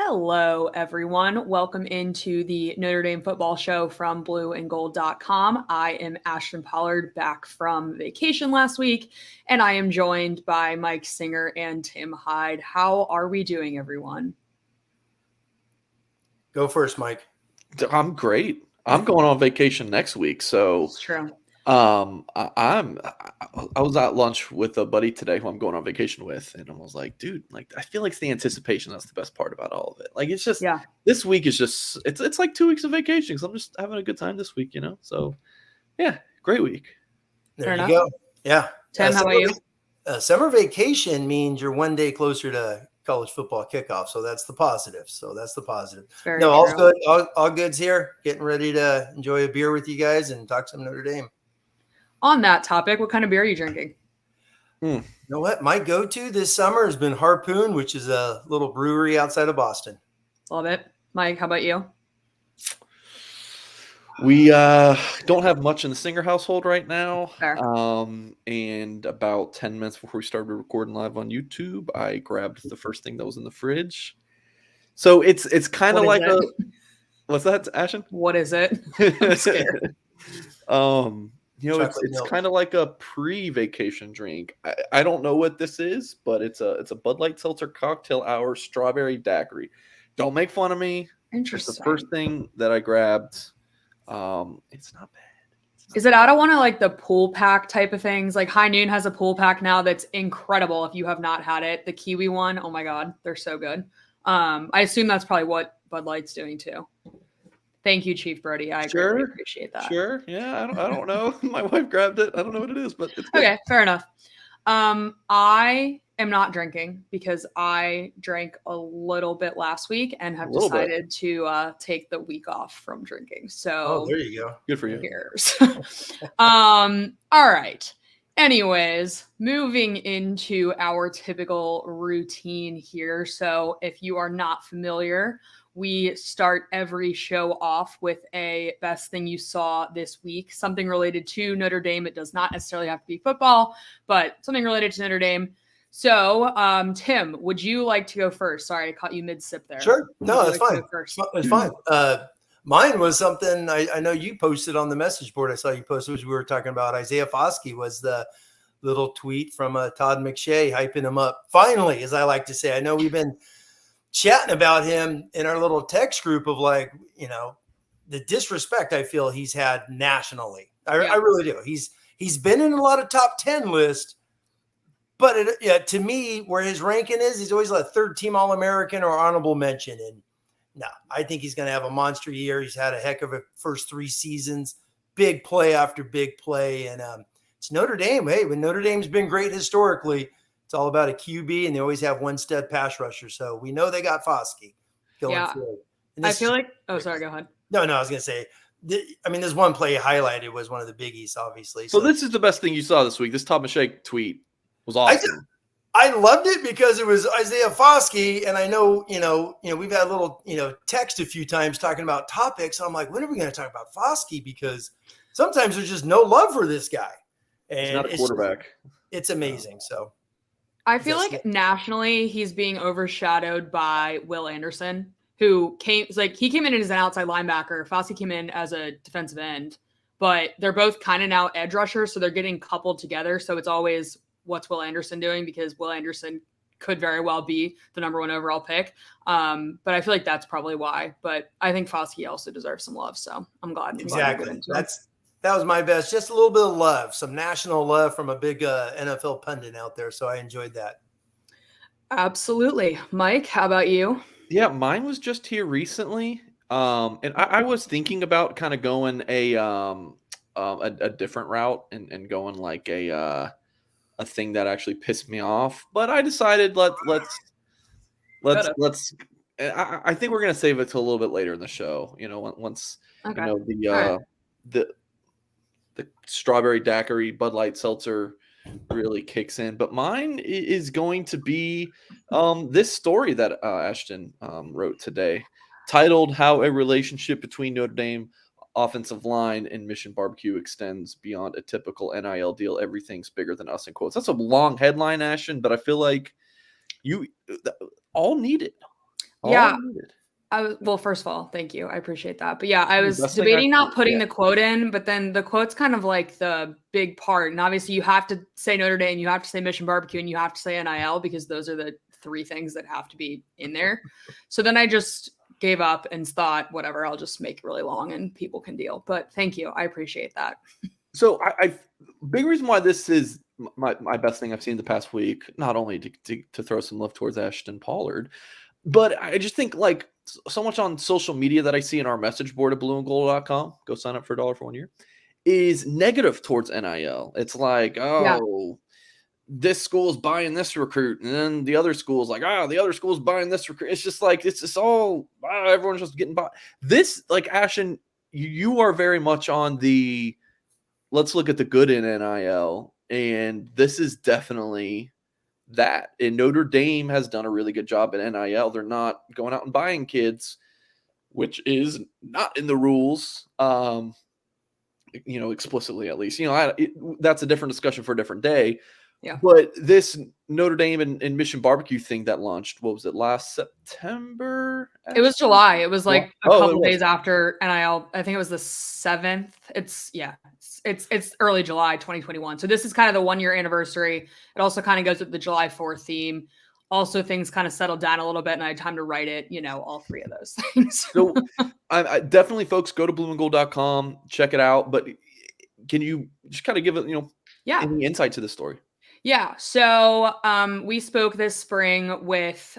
Hello, everyone. Welcome into the Notre Dame football show from blueandgold.com. I am Ashton Pollard, back from vacation last week, and I am joined by Mike Singer and Tim Hyde. How are we doing, everyone? Go first, Mike. I'm great. I'm going on vacation next week, so It's true. I was at lunch with a buddy today who I'm going on vacation with, and I was like, dude, like I feel like it's the anticipation that's the best part about all of it. Like it's just This week is just it's like 2 weeks of vacation, so I'm just having a good time this week, So yeah, great week. There you go. Yeah. Tim, how about you? Summer vacation means you're one day closer to college football kickoff, so that's the positive. All's good. All good's here. Getting ready to enjoy a beer with you guys and talk some Notre Dame. On that topic, what kind of beer are you drinking? You know what? My go-to this summer has been Harpoon, which is a little brewery outside of Boston. Love it. Mike, how about you? We don't have much in the Singer household right now. Fair. And about 10 minutes before we started recording live on YouTube, I grabbed the first thing that was in the fridge. So it's kind of like what's that, Ashton? What is it? I'm scared. It's kind of like a pre-vacation drink. I don't know what this is, but it's a Bud Light Seltzer Cocktail Hour Strawberry Daiquiri. Don't make fun of me. Interesting. It's the first thing that I grabbed. It's not bad. Is it out of one of like the pool pack type of things? Like High Noon has a pool pack now that's incredible. If you have not had it, the Kiwi one, oh my God, they're so good. I assume that's probably what Bud Light's doing too. Thank you, Chief Brody. I greatly appreciate that. Sure. Yeah, I don't know. My wife grabbed it. I don't know what it is, but it's good. Okay, fair enough. I am not drinking because I drank a little bit last week and have decided to take the week off from drinking. So there you go. Good for you. Cheers. All right. Anyways, moving into our typical routine here. So if you are not familiar, we start every show off with a best thing you saw this week, something related to Notre Dame. It does not necessarily have to be football, but something related to Notre Dame. So, Tim, would you like to go first? Sorry, I caught you mid-sip there. Sure. No, that's fine. It's fine. Mine was something I know you posted on the message board. I saw you post, which we were talking about. Isaiah Foskey was the little tweet from Todd McShay hyping him up. Finally, as I like to say, I know we've been chatting about him in our little text group of the disrespect I feel he's had nationally. I really do. He's been in a lot of top 10 lists, but to me, where his ranking is, he's always like third team All-American or honorable mention. And no, I think he's going to have a monster year. He's had a heck of a first 3 seasons, big play after big play. And it's Notre Dame. Hey, when Notre Dame's been great historically, it's all about a QB, and they always have one stud pass rusher. So we know they got Foskey going forward. I feel like – oh, sorry, go ahead. No, I was going to say, there's one play highlighted was one of the biggies, obviously. So this is the best thing you saw this week. This Todd McShay tweet was awesome. I loved it because it was Isaiah Foskey, and I know, we've had a little, text a few times talking about topics. And I'm like, when are we going to talk about Foskey? Because sometimes there's just no love for this guy. And he's not a quarterback. It's amazing. So I feel like nationally he's being overshadowed by Will Anderson, who came in as an outside linebacker. Foskey came in as a defensive end, but they're both kind of now edge rushers, so they're getting coupled together. So it's always what's Will Anderson doing, because Will Anderson could very well be the number 1 overall pick. But I feel like that's probably why. But I think Foskey also deserves some love, so I'm glad. Exactly. That was my best. Just a little bit of love, some national love from a big NFL pundit out there. So I enjoyed that. Absolutely. Mike, how about you? Yeah, mine was just here recently. And I was thinking about kind of going a different route and going like a thing that actually pissed me off. But I decided let's I think we're gonna save it till a little bit later in the show. Once the strawberry daiquiri Bud Light Seltzer really kicks in. But mine is going to be this story that Ashton wrote today, titled "How a Relationship Between Notre Dame Offensive Line and Mission Barbecue Extends Beyond a Typical NIL Deal. Everything's Bigger Than Us," in quotes. That's a long headline, Ashton, but I feel like you all need it. Yeah. Well, first of all, thank you. I appreciate that. But yeah, I was debating not putting the quote in, but then the quote's kind of like the big part. And obviously you have to say Notre Dame, you have to say Mission Barbecue, and you have to say NIL because those are the 3 things that have to be in there. So then I just gave up and thought, whatever, I'll just make it really long and people can deal. But thank you. I appreciate that. So I big reason why this is my best thing I've seen the past week, not only to throw some love towards Ashton Pollard, but I just think like so much on social media that I see in our message board at blueandgold.com, go sign up for $1 for 1 year, is negative towards NIL. It's like, this school's buying this recruit, and then the other school's like, the other school's buying this recruit. It's just like, it's just all, everyone's just getting bought. This, like, Ashton, you are very much on the, let's look at the good in NIL, and this is definitely that. And Notre Dame has done a really good job at NIL. They're not going out and buying kids, which is not in the rules, explicitly at least. That's a different discussion for a different day. Yeah. But this Notre Dame and Mission Barbecue thing that launched, what was it, last September? It was July. It was like a couple days after NIL. I think it was the 7th. It's early July 2021. So this is kind of the 1-year anniversary. It also kind of goes with the July 4th theme. Also, things kind of settled down a little bit, and I had time to write it. All 3 of those things. So I definitely, folks, go to blueandgold.com, check it out. But can you just kind of give it, any insight to the story? Yeah. So we spoke this spring with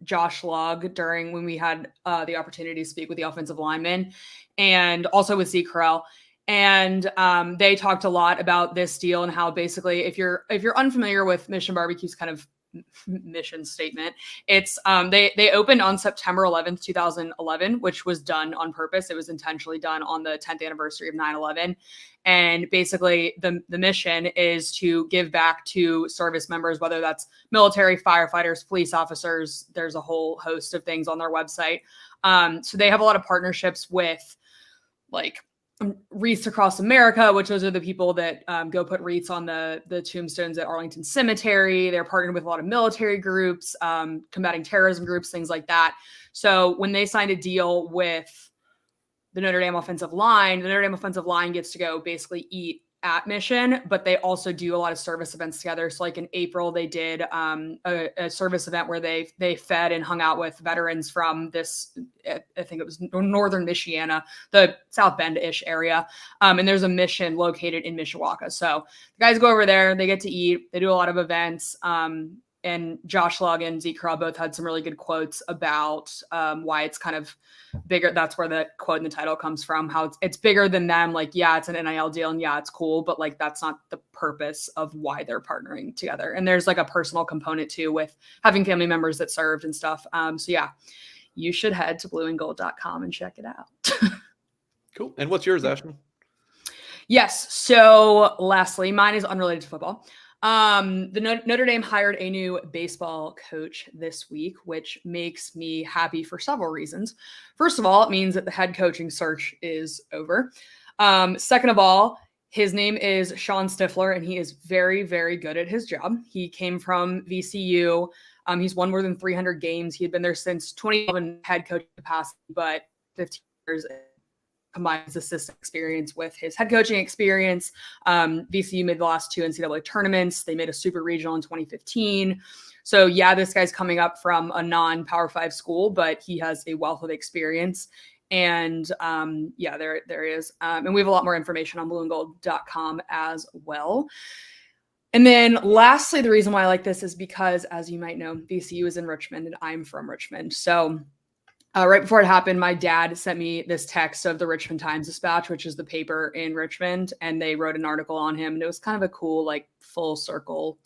Josh Lugg when we had the opportunity to speak with the offensive lineman, and also with Zeke Correll. And they talked a lot about this deal and how basically, if you're unfamiliar with Mission Barbecue's kind of mission statement, it's they opened on September 11th, 2011, which was done on purpose. It was intentionally done on the 10th anniversary of 9/11. And basically the mission is to give back to service members, whether that's military, firefighters, police officers. There's a whole host of things on their website. So they have a lot of partnerships with like Wreaths Across America, which those are the people that go put wreaths on the tombstones at Arlington Cemetery. They're partnered with a lot of military groups, combating terrorism groups, things like that. So when they signed a deal with the Notre Dame offensive line gets to go basically eat at Mission, but they also do a lot of service events together. So like in April, they did a service event where they fed and hung out with veterans from this, I think it was northern Michiana, the South Bend-ish area. And there's a mission located in Mishawaka. So the guys go over there, they get to eat, they do a lot of events. And Josh Lugg and Zeke Correll both had some really good quotes about why it's kind of bigger. That's where the quote in the title comes from, how it's bigger than them. Like, yeah, it's an NIL deal and yeah, it's cool, but like, that's not the purpose of why they're partnering together. And there's like a personal component too with having family members that served and stuff. So yeah, you should head to blueandgold.com and check it out. Cool. And what's yours, Ashton? Yes. So lastly, mine is unrelated to football. The Notre Dame hired a new baseball coach this week, which makes me happy for several reasons. First of all, it means that the head coaching search is over. Second of all, his name is Sean Stifler, and he is very, very good at his job. He came from VCU. He's won more than 300 games. He had been there since 2011 head coach capacity, but 15 years combines his assistant experience with his head coaching experience. VCU made the last 2 NCAA tournaments. They made a super regional in 2015. So yeah, this guy's coming up from a non-Power 5 school, but he has a wealth of experience. And yeah, there he is. And we have a lot more information on blueandgold.com as well. And then lastly, the reason why I like this is because, as you might know, VCU is in Richmond and I'm from Richmond. So right before it happened, my dad sent me this text of the Richmond Times-Dispatch, which is the paper in Richmond, and they wrote an article on him. And it was kind of a cool, like, full circle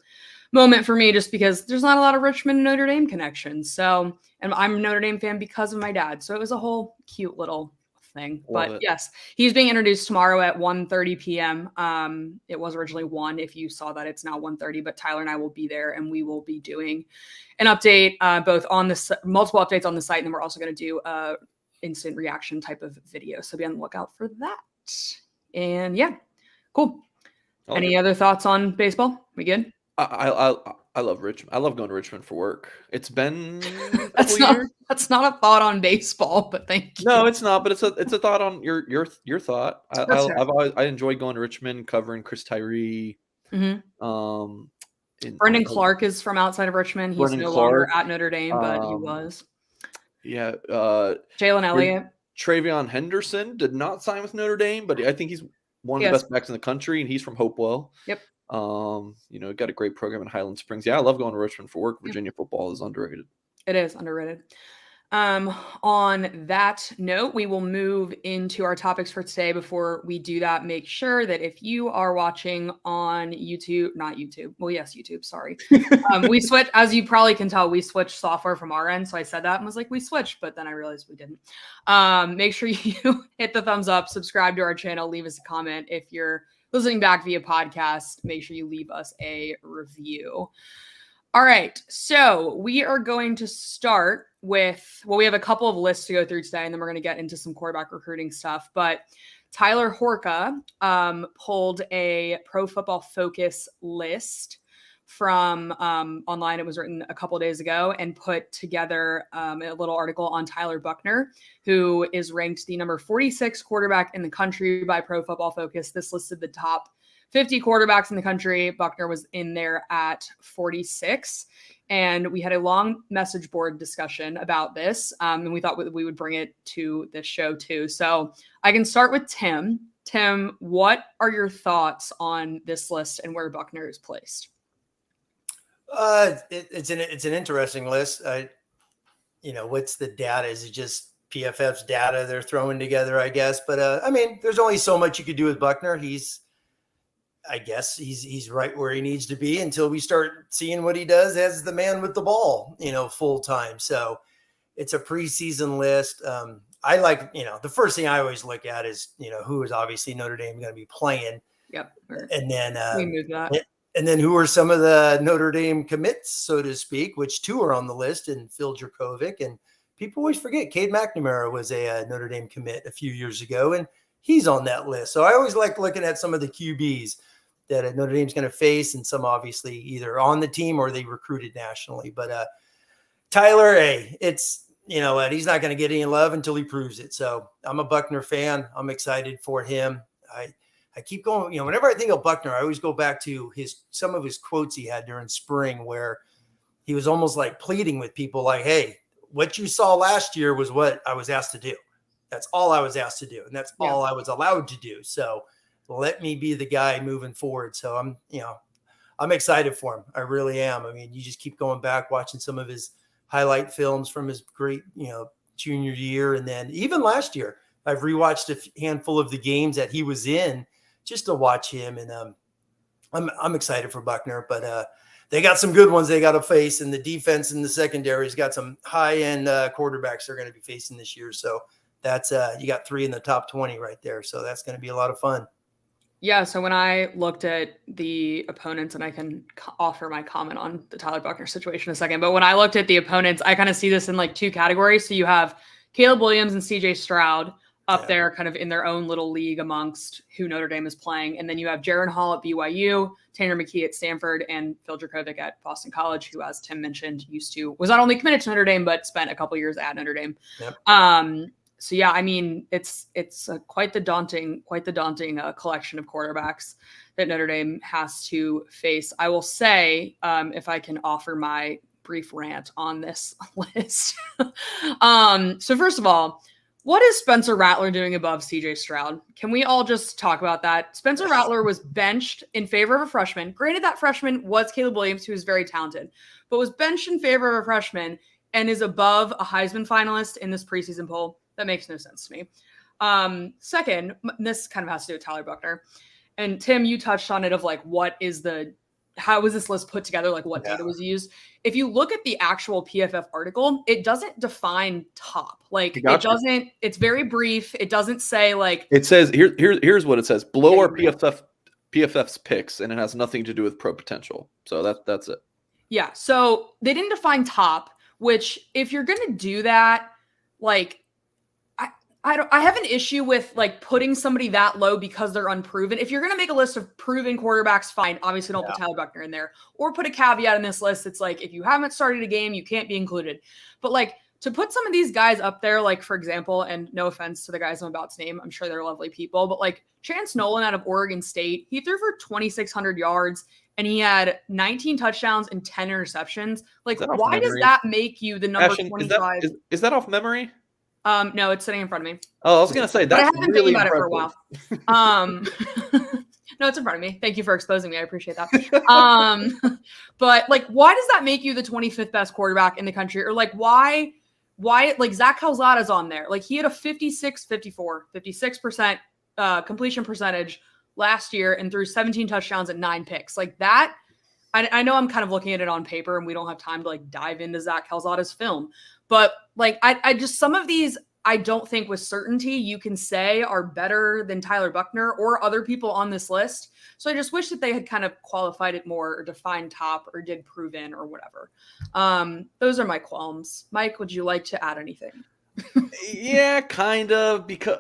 moment for me, just because there's not a lot of Richmond and Notre Dame connections. So, and I'm a Notre Dame fan because of my dad. So it was a whole cute little thing. But yes, he's being introduced tomorrow at 1:30 p.m. It was originally 1. If you saw that, it's now 1:30. But Tyler and I will be there, and we will be doing an update, both on the multiple updates on the site, and then we're also going to do a instant reaction type of video. So be on the lookout for that. And yeah, cool. Any other thoughts on baseball? We good? I love Richmond. I love going to Richmond for work. It's been a couple years. That's not a thought on baseball, but thank you. No, it's not, but it's a thought on your thought. I enjoy going to Richmond, covering Chris Tyree. Mm-hmm. Brendan Clark is from outside of Richmond. He's no longer at Notre Dame, but he was. Yeah. Jalen Elliott. Travion Henderson did not sign with Notre Dame, but I think he's one of the best backs in the country, and he's from Hopewell. Yep. Got a great program in Highland Springs. Yeah, I love going to Richmond for work. Virginia football is underrated. It is underrated. On that note, we will move into our topics for today. Before we do that, make sure that if you are watching on YouTube, not YouTube, well, yes, YouTube, sorry. We switched, as you probably can tell, we switched software from our end. So I said that and was like, we switched, but then I realized we didn't. Make sure you hit the thumbs up, subscribe to our channel, leave us a comment. If you're listening back via podcast, make sure you leave us a review. All right, so we are going to start with, we have a couple of lists to go through today, and then we're going to get into some quarterback recruiting stuff. But Tyler Horka pulled a Pro Football Focus list from online. It was written a couple of days ago, and put together a little article on Tyler Buchner, who is ranked the number 46 quarterback in the country by Pro Football Focus. This listed the top 50 quarterbacks in the country. Buchner was in there at 46. And we had a long message board discussion about this. And we thought we would bring it to this show too. So I can start with Tim. Tim, what are your thoughts on this list and where Buchner is placed? It's an interesting list. What's the data? Is it just PFF's data they're throwing together, I guess? But there's only so much you could do with Buchner. I guess he's right where he needs to be until we start seeing what he does as the man with the ball, full time. So it's a preseason list. I like, the first thing I always look at is, who is obviously Notre Dame going to be playing. Yep. And then, we move that. And then who are some of the Notre Dame commits, so to speak, which two are on the list, and Phil Jurkovec. And people always forget Cade McNamara was a Notre Dame commit a few years ago, and he's on that list. So I always like looking at some of the QBs that Notre Dame's going to face, and some obviously either on the team or they recruited nationally. But Tyler, it's, he's not going to get any love until he proves it. So I'm a Buchner fan. I'm excited for him. I keep going, whenever I think of Buchner, I always go back to some of his quotes he had during spring, where he was almost like pleading with people like, hey, what you saw last year was what I was asked to do. That's all I was asked to do. And that's all I was allowed to do. So let me be the guy moving forward. So I'm excited for him. I really am. You just keep going back, watching some of his highlight films from his great, junior year. And then even last year, I've rewatched a handful of the games that he was in just to watch him. And I'm excited for Buchner, but they got some good ones they got to face. And the defense in the secondary has got some high-end quarterbacks they're going to be facing this year. So that's you got 3 in the top 20 right there. So that's going to be a lot of fun. Yeah, so when I looked at the opponents, and I can offer my comment on the Tyler Buchner situation in a second, but when I looked at the opponents, I kind of see this in like 2 categories. So you have Caleb Williams and CJ Stroud up there kind of in their own little league amongst who Notre Dame is playing. And then you have Jaron Hall at BYU, Tanner McKee at Stanford, and Phil Jurkovec at Boston College, who, as Tim mentioned, was not only committed to Notre Dame, but spent a couple years at Notre Dame. Yep. So yeah, it's quite the daunting collection of quarterbacks that Notre Dame has to face. I will say, if I can offer my brief rant on this list. So first of all, what is Spencer Rattler doing above CJ Stroud? Can we all just talk about that? Spencer Rattler was benched in favor of a freshman. Granted, that freshman was Caleb Williams, who is very talented, but was benched in favor of a freshman and is above a Heisman finalist in this preseason poll. That makes no sense to me. Second, this kind of has to do with Tyler Buchner. And Tim, you touched on it of like, how was this list put together? Like what data was used? If you look at the actual PFF article, it doesn't define top. Like it's very brief. It doesn't say like, it says here's what it says. Below our PFF's picks, and it has nothing to do with pro potential. So that's it. Yeah. So they didn't define top, which if you're going to do that, like, I have an issue with like putting somebody that low because they're unproven. If you're going to make a list of proven quarterbacks, fine. Obviously don't put Tyler Buchner in there, or put a caveat in this list. It's like, if you haven't started a game, you can't be included. But like to put some of these guys up there, like, for example, and no offense to the guys I'm about to name, I'm sure they're lovely people, but like Chance Nolan out of Oregon State, he threw for 2,600 yards and he had 19 touchdowns and 10 interceptions. Like, why does that make you the number Ashton, 25? Is that off memory? No, it's sitting in front of me. Oh, I was going to say, that's I haven't really been thinking about it for a while. No, it's in front of me. Thank you for exposing me. I appreciate that. But like, why does that make you the 25th best quarterback in the country? Or like, why like Zach Calzada's on there? Like, he had a 56% completion percentage last year and threw 17 touchdowns and 9 picks. Like that, I know I'm kind of looking at it on paper and we don't have time to like dive into Zach Calzada's film, but like, I just, some of these, I don't think with certainty you can say are better than Tyler Buchner or other people on this list. So I just wish that they had kind of qualified it more or defined top or did proven or whatever. Those are my qualms. Mike, would you like to add anything? Yeah, kind of, because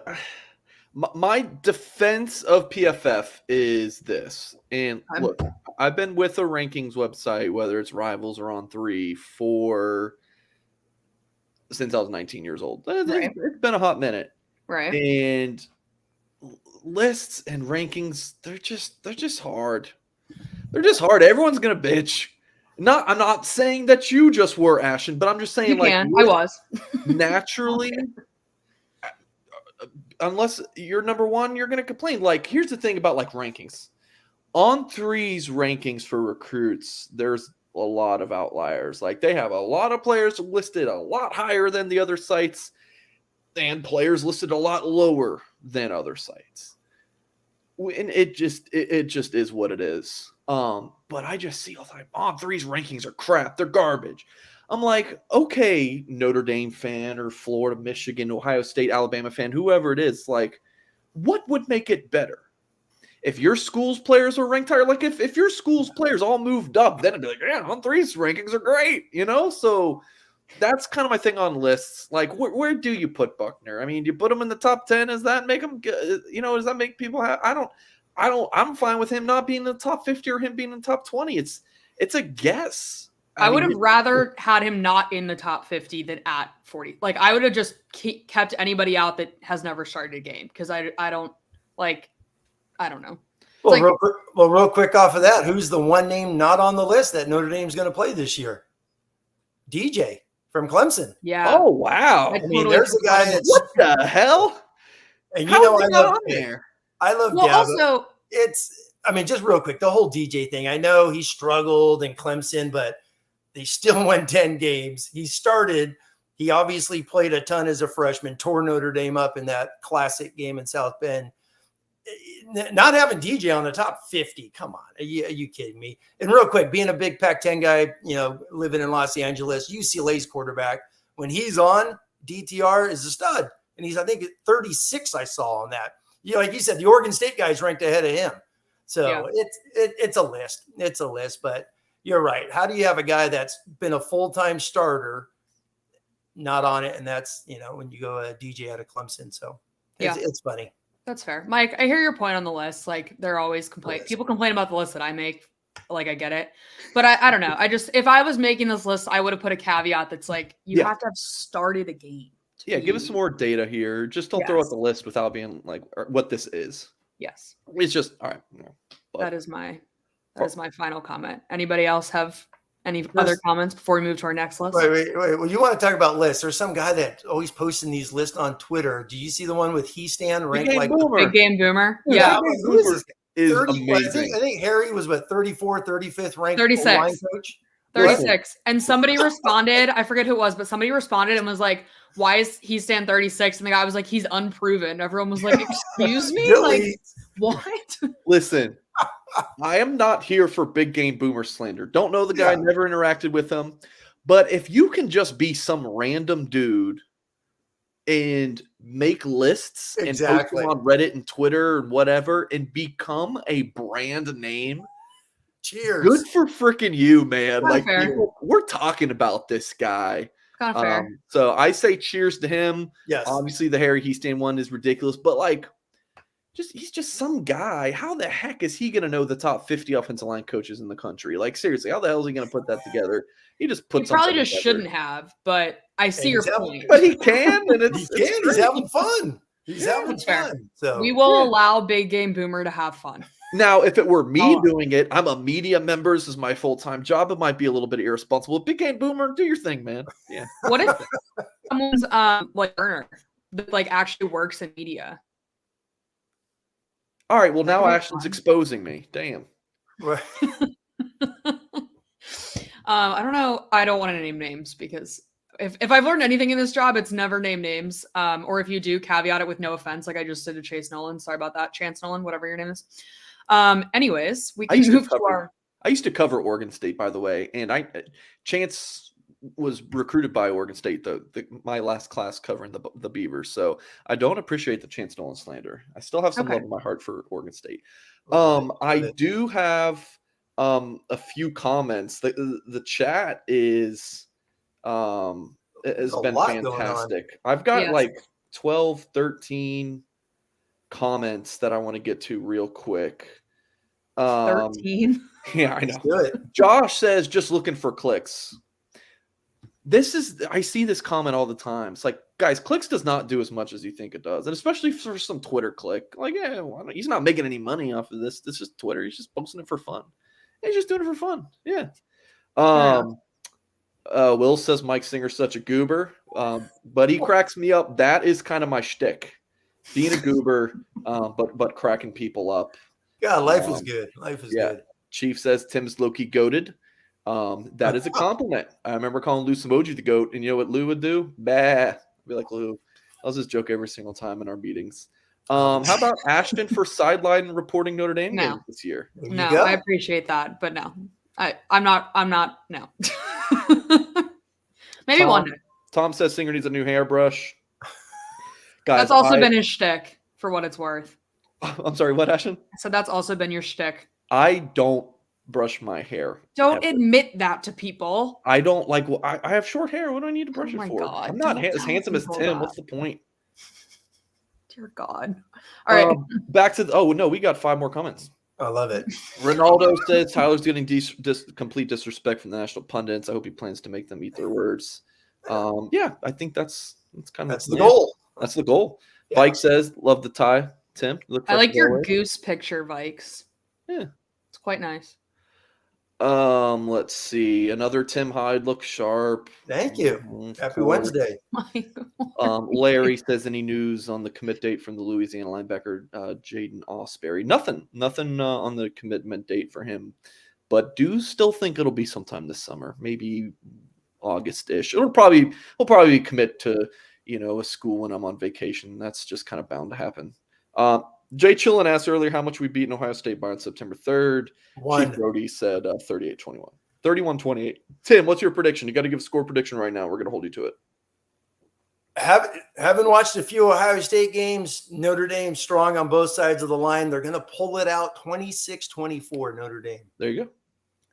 my defense of PFF is this. And look, I've been with a rankings website, whether it's Rivals or On3, since I was 19 years old. Right. It's been a hot minute. Right. And lists and rankings, they're just hard. They're just hard. Everyone's gonna bitch. I'm not saying that you just were, Ashton, but I'm just saying I was. Naturally, unless you're number one, you're gonna complain. Like, here's the thing about like rankings. On3's rankings for recruits, there's a lot of outliers. Like, they have a lot of players listed a lot higher than the other sites and players listed a lot lower than other sites. And it just is what it is. But I just see all the time, On3's rankings are crap. They're garbage. I'm like, okay, Notre Dame fan or Florida, Michigan, Ohio State, Alabama fan, whoever it is, like, what would make it better? If your school's players were ranked higher, like if your school's players all moved up, then it'd be like, yeah, On3's rankings are great, you know? So that's kind of my thing on lists. Like, where do you put Buchner? I mean, do you put him in the top 10? Does that make him, does that make people I'm fine with him not being in the top 50 or him being in the top 20. It's a guess. I would have rather had him not in the top 50 than at 40. Like, I would have just kept anybody out that has never started a game. Cause I don't know. Well, real quick off of that, who's the one name not on the list that Notre Dame's going to play this year? DJ from Clemson. Yeah. Oh, wow. I mean, there's a guy that's what the hell? And I love there. I love Dabo. Also, just real quick, the whole DJ thing. I know he struggled in Clemson, but they still won 10 games. He obviously played a ton as a freshman, tore Notre Dame up in that classic game in South Bend. Not having DJ on the top 50, come on, are you kidding me? And real quick, being a big Pac-10 guy, living in Los Angeles, UCLA's quarterback, when he's on, DTR is a stud, and he's, I think, 36. I saw on that. Like you said, the Oregon State guy's ranked ahead of him, so yeah. It's a list. It's a list, but you're right. How do you have a guy that's been a full-time starter not on it? And that's when you go a DJ out of Clemson, so it's funny. That's fair. Mike, I hear your point on the list. Like, they're always people complain about the list that I make. Like, I get it. But I don't know. If I was making this list, I would have put a caveat that's like, you have to have started a game. Give us some more data here. Just don't throw out the list without being like what this is. Yes. It's just, all right. That is my final comment. Anybody else have any other comments before we move to our next list? Wait. Well, you want to talk about lists? There's some guy that always posting these lists on Twitter. Do you see the one with Heastan ranked like Big Game Boomer? Yeah. Who is this guy? Is amazing. I think Harry was 34, 35th ranked 36. line coach. 36. And somebody responded, I forget who it was, but somebody responded and was like, why is Heastan 36? And the guy was like, he's unproven. Everyone was like, excuse me? Really? Like, what? Listen, I am not here for Big Game Boomer slander. Don't know the guy, never interacted with him. But if you can just be some random dude and make lists and post them on Reddit and Twitter and whatever and become a brand name, cheers. Good for freaking you, man. Kind like, we're talking about this guy. Kind of fair. So I say cheers to him. Yes. Obviously, the Harry Heastan one is ridiculous, but like, he's just some guy. How the heck is he going to know the top 50 offensive line coaches in the country? Like, seriously, how the hell is he going to put that together? He just He puts probably just shouldn't have, but I see your point. But he can, and it's He's having fun. He's having fair. fun. So We will allow Big Game Boomer to have fun. Now, if it were me doing it, I'm a media member. This is my full-time job. It might be a little bit irresponsible. Big Game Boomer, do your thing, man. Yeah. What if someone's like Burner that like actually works in media? All right. Well, now Ashton's exposing me. Damn. Right. I don't know. I don't want to name names because if I've learned anything in this job, it's never name names. Or if you do, caveat it with no offense, like I just did to Chase Nolan. Sorry about that, Chance Nolan, whatever your name is. Anyways, we can move to our. I used to cover Oregon State, by the way, and Chance was recruited by Oregon State, my last class covering the Beavers. So I don't appreciate the Chance Nolan slander. I still have some love in my heart for Oregon State. I do have a few comments. The chat has been fantastic. I've got like 12, 13 comments that I want to get to real quick. 13? Yeah, I know. Good. Josh says, just looking for clicks. I see this comment all the time. It's like, guys, clicks does not do as much as you think it does. And especially for some Twitter click. Like, yeah, he's not making any money off of this. This is Twitter. He's just posting it for fun. He's just doing it for fun. Yeah. Will says Mike Singer's such a goober. But he cracks me up. That is kind of my shtick. Being a goober, but cracking people up. Yeah, life is good. Life is good. Chief says Tim's low-key goated. That is a compliment. I remember calling Lou Samoji the GOAT, and you know what Lou would do? Bah. I'd be like, Lou. That was his joke every single time in our meetings. How about Ashton for sideline reporting Notre Dame games this year? No, I appreciate that, but no. I'm not, no. Maybe one day. Tom says Singer needs a new hairbrush. Guys, that's also been his shtick, for what it's worth. I'm sorry, what, Ashton? So that's also been your shtick. I don't brush my hair. Don't admit that to people. I don't like. Well, I have short hair. What do I need to brush it for? God, I'm not as handsome as Tim. What's the point? Dear God. All right. Back to we got 5 more comments. I love it. Ronaldo says Tyler's getting complete disrespect from the national pundits. I hope he plans to make them eat their words. Yeah, I think that's the goal. That's the goal. Yeah. Vike says, love the tie. Tim, I like your goose picture, Vikes. Yeah, it's quite nice. Let's see. Another Tim Hyde looks sharp. Thank you. Happy Wednesday. Larry says, any news on the commit date from the Louisiana linebacker Jaden Osbury? Nothing on the commitment date for him, but do still think it'll be sometime this summer, maybe August-ish. He'll probably commit to a school when I'm on vacation. That's just kind of bound to happen. Jay Chillin asked earlier how much we beat Ohio State by on September 3rd. Chief Brody said 38-21. 31-28. Tim, what's your prediction? You got to give a score prediction right now. We're going to hold you to it. Haven't watched a few Ohio State games. Notre Dame strong on both sides of the line. They're going to pull it out 26-24 Notre Dame. There you go.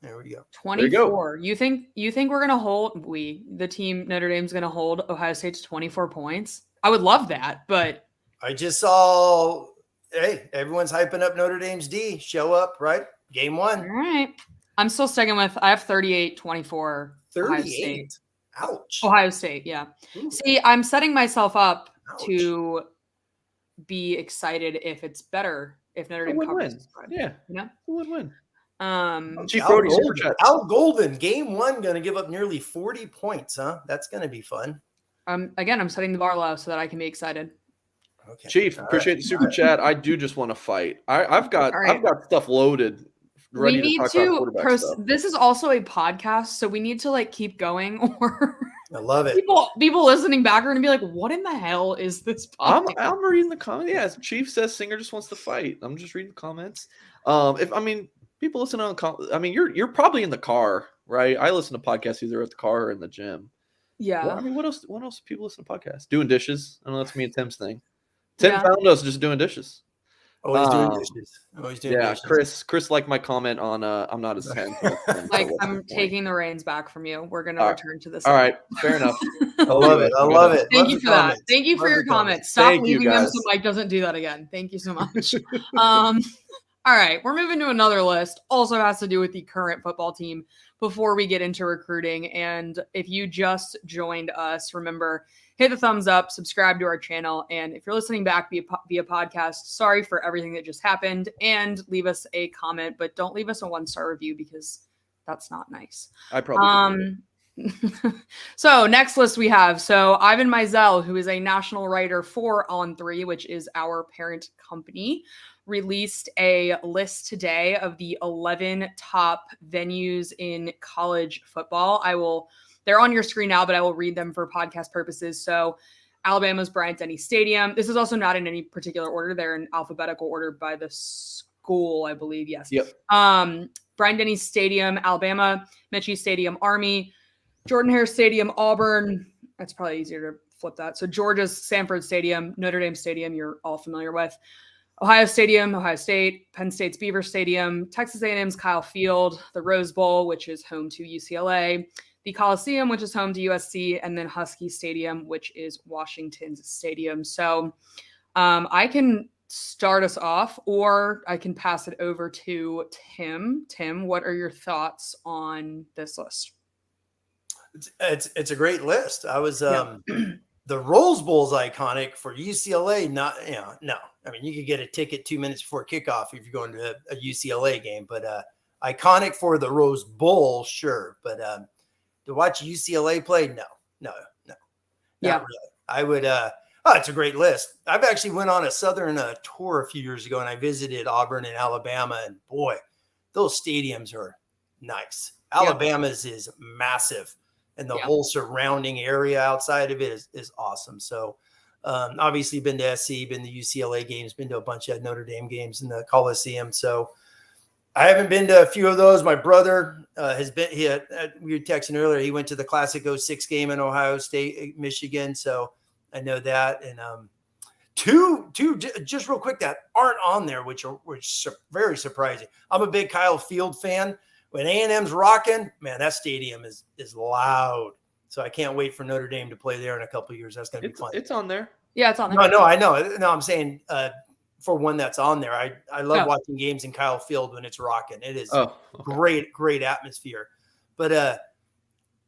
There we go. 24. You think we're going to hold the team Notre Dame's going to hold Ohio State to 24 points? I would love that, but I just saw everyone's hyping up Notre Dame's D. Show up, right? Game 1. All right. I'm still sticking with I have 38-24. 38. Ouch. Ohio State, yeah. Ooh. See, I'm setting myself up to be excited if it's better if Notre Dame covers the spread. Yeah. Who would win? Chief Brody, Al Golden, game 1, going to give up nearly 40 points, huh? That's going to be fun. Again, I'm setting the bar low so that I can be excited. Okay. Chief, appreciate the super chat. I do just want to fight. I've got stuff loaded. Ready we need to this is also a podcast, so we need to keep going, or I love it. People listening back are gonna be like, what in the hell is this podcast? I'm reading the comments. Yeah, Chief says Singer just wants to fight. I'm just reading the comments. People listen on you're probably in the car, right? I listen to podcasts either at the car or in the gym. Yeah. Well, what else do people listen to podcasts? Doing dishes. I know that's me and Tim's thing. Tim found us just doing dishes. Always doing dishes. Always doing dishes. Chris liked my comment on I'm not as talented. Like, I'm taking the reins back from you. We're going to return to this. All right, fair enough. I love it. I love it. Thank you for that. Thank you for your comments. Stop leaving them so Mike doesn't do that again. Thank you so much. All right, we're moving to another list. Also has to do with the current football team before we get into recruiting. And if you just joined us, remember, hit the thumbs up, subscribe to our channel. And if you're listening back via podcast, sorry for everything that just happened. And leave us a comment, but don't leave us a 1-star review because that's not nice. I probably So next list we have. So Ivan Mizell, who is a national writer for On3, which is our parent company, released a list today of the 11 top venues in college football. They're on your screen now, but I will read them for podcast purposes. So Alabama's Bryant-Denny Stadium. This is also not in any particular order. They're in alphabetical order by the school, I believe. Yes. Yep. Bryant-Denny Stadium, Alabama, Mechie Stadium, Army, Jordan-Hare Stadium, Auburn. That's probably easier to flip that. So Georgia's Sanford Stadium, Notre Dame Stadium, you're all familiar with. Ohio Stadium, Ohio State, Penn State's Beaver Stadium, Texas A&M's Kyle Field, the Rose Bowl, which is home to UCLA, the Coliseum, which is home to USC, and then Husky Stadium, which is Washington's stadium. So I can start us off, or I can pass it over to Tim. Tim, what are your thoughts on this list? It's a great list. I was the Rose Bowl's iconic for UCLA. No. I mean, you could get a ticket 2 minutes before kickoff if you're going to a UCLA game, but iconic for the Rose Bowl, sure. But to watch UCLA play, no, not really. I would. It's a great list. I've actually went on a Southern tour a few years ago, and I visited Auburn and Alabama, and boy, those stadiums are nice. Alabama's is massive, and the whole surrounding area outside of it is awesome. So obviously been to SC, been to UCLA games, been to a bunch of Notre Dame games in the Coliseum. So I haven't been to a few of those. My brother has been here. We were texting earlier. He went to the Classic 06 game in Ohio State, Michigan. So I know that. And two, just real quick, that aren't on there, which are very surprising. I'm a big Kyle Field fan. When A&M's rocking, man, that stadium is loud. So I can't wait for Notre Dame to play there in a couple of years. That's going to be fun. It's on there. Yeah, it's on there. No, I know. No, I'm saying for one that's on there. I love watching games in Kyle Field when it's rocking. It is great atmosphere. But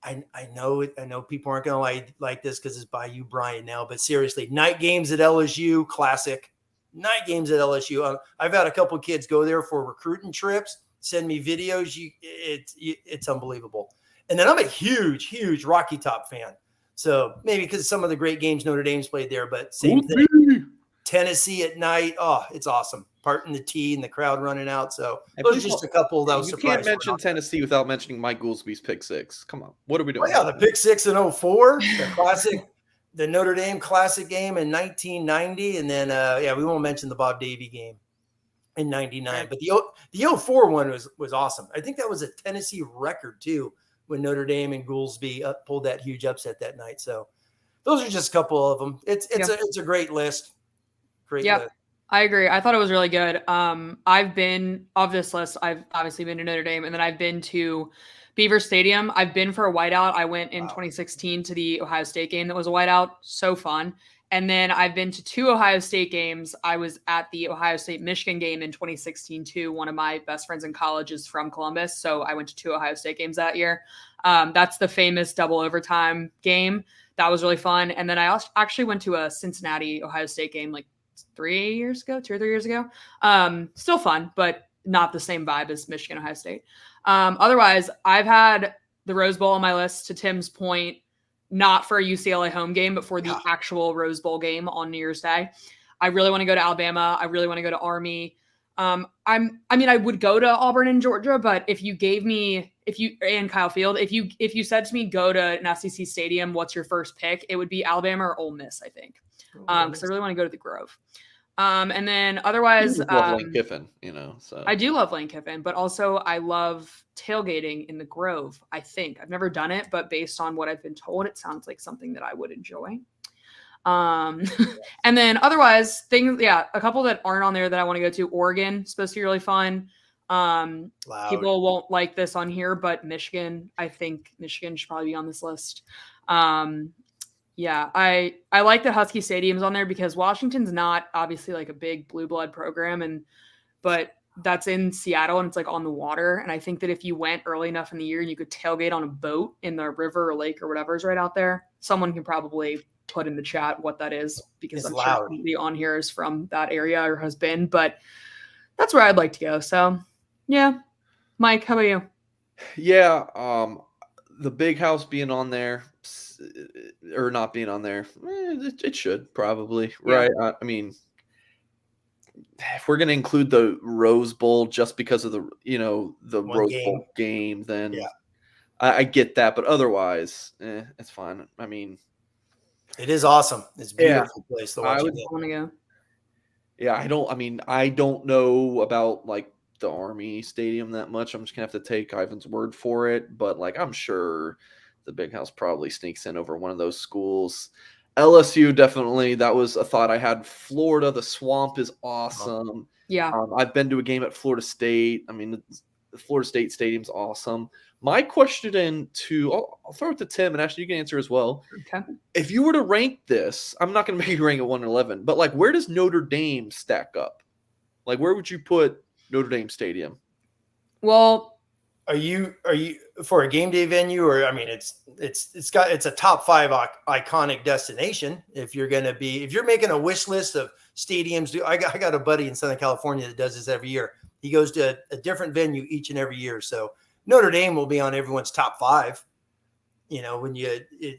I know people aren't going to like this because it's by you, Brian, now. But seriously, night games at LSU, classic. Night games at LSU. I've had a couple of kids go there for recruiting trips. Send me videos. It's unbelievable. And then I'm a huge Rocky Top fan. So maybe because some of the great games Notre Dame's played there, but same thing. Tennessee at night. Oh, it's awesome. Parting the tee and the crowd running out. So those are just a couple that was surprising. You can't mention Tennessee without mentioning Mike Goolsby's pick six. Come on. What are we doing? Oh, yeah, the pick six in 04, the classic, the Notre Dame classic game in 1990. And then, we won't mention the Bob Davie game in 99. But the 04 one was awesome. I think that was a Tennessee record, too, when Notre Dame and Goolsby pulled that huge upset that night. So those are just a couple of them. It's a great list. Great list. I agree. I thought it was really good. I've been of this list. I've obviously been to Notre Dame, and then I've been to Beaver Stadium. I've been for a whiteout. I went in 2016 to the Ohio State game. That was a whiteout. So fun. And then I've been to 2 Ohio State games. I was at the Ohio State Michigan game in 2016 too. One of my best friends in college is from Columbus, so I went to 2 Ohio State games that year. That's the famous double overtime game. That was really fun. And then I also actually went to a Cincinnati Ohio State game like 2 or 3 years ago. Still fun, but not the same vibe as Michigan, Ohio State. Otherwise, I've had the Rose Bowl on my list, to Tim's point, not for a UCLA home game, but for the actual Rose Bowl game on New Year's Day. I really want to go to Alabama. I really want to go to Army. I would go to Auburn and Georgia, but and Kyle Field, if you said to me, go to an SEC stadium, what's your first pick? It would be Alabama or Ole Miss, I think. Because I really want to go to the Grove. And then otherwise, Lane Kiffin, so I do love Lane Kiffin, but also I love tailgating in the Grove. I think I've never done it, but based on what I've been told, it sounds like something that I would enjoy. And then otherwise things, a couple that aren't on there that I want to go to. Oregon, supposed to be really fun. People won't like this on here, but Michigan, I think Michigan should probably be on this list. Yeah, I like the Husky Stadium's on there because Washington's not obviously like a big blue blood program, but that's in Seattle and it's like on the water. And I think that if you went early enough in the year and you could tailgate on a boat in the river or lake or whatever is right out there, someone can probably put in the chat what that is because I'm sure somebody on here is from that area or has been, but that's where I'd like to go. So yeah. Mike, how about you? Yeah. The big house being on there or not being on there, it should probably, right? I mean, if we're going to include the Rose Bowl just because of the Rose Bowl game, then I get that. But otherwise, it's fine. I mean, it is awesome. It's a beautiful place to watch. I want to go. Yeah, I don't know about like the Army Stadium that much. I'm just gonna have to take Ivan's word for it. But like, I'm sure the big house probably sneaks in over one of those schools. LSU, definitely. That was a thought I had. Florida, the Swamp is awesome. Yeah. I've been to a game at Florida State. I mean, the Florida State Stadium's awesome. My question I'll throw it to Tim, and Ashton, you can answer as well. Okay. If you were to rank this, I'm not going to make you rank it 1 to 11, but like, where does Notre Dame stack up? Like, where would you put Notre Dame Stadium? Well, are you for a game day venue, or I mean, it's a top 5 iconic destination. If you're making a wish list of stadiums, I got a buddy in Southern California that does this every year. He goes to a different venue each and every year. So Notre Dame will be on everyone's top 5. You know,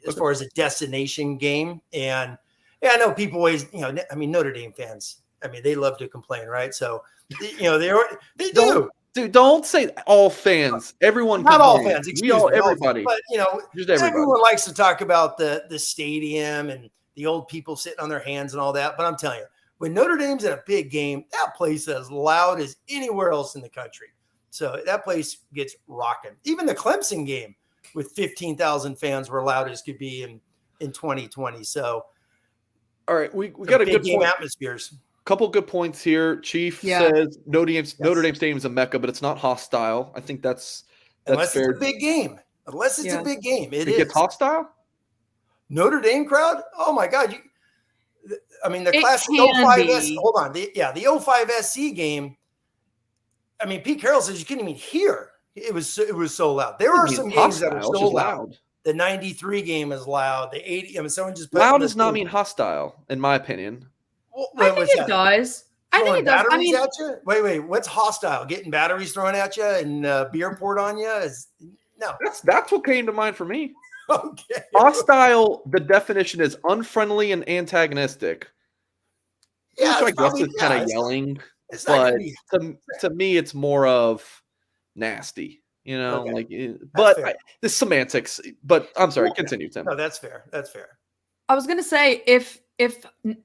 as far as a destination game, and I know people always, I mean, Notre Dame fans, I mean, they love to complain, right? So, they do. Dude, don't say all fans. Everyone, not all fans. Excuse me, everybody. But everyone likes to talk about the stadium and the old people sitting on their hands and all that. But I'm telling you, when Notre Dame's in a big game, that place is as loud as anywhere else in the country. So that place gets rocking. Even the Clemson game with 15,000 fans were loud as could be in 2020. So, all right, we got a good game point. Atmospheres. Couple good points here. Chief says Notre Dame Stadium is a mecca, but it's not hostile. I think that's unless fair. It's a big game. Unless it's a big game, it gets hostile. Notre Dame crowd. Oh my God! The classic 05 SC. Hold on. The 05 SC game. I mean, Pete Carroll says you couldn't even hear. It was so loud. There are some games that are so loud. The 93 game is loud. The 80. I mean, someone just loud does not mean hostile, in my opinion. I think it does. I think it does. I mean, at you? Wait. What's hostile? Getting batteries thrown at you and beer poured on you? No. That's what came to mind for me. Okay. Hostile. The definition is unfriendly and antagonistic. Yeah, which I guess is kind of yelling. But to me, it's more of nasty. The semantics. But I'm sorry. Continue, Tim. No, that's fair. I was gonna say if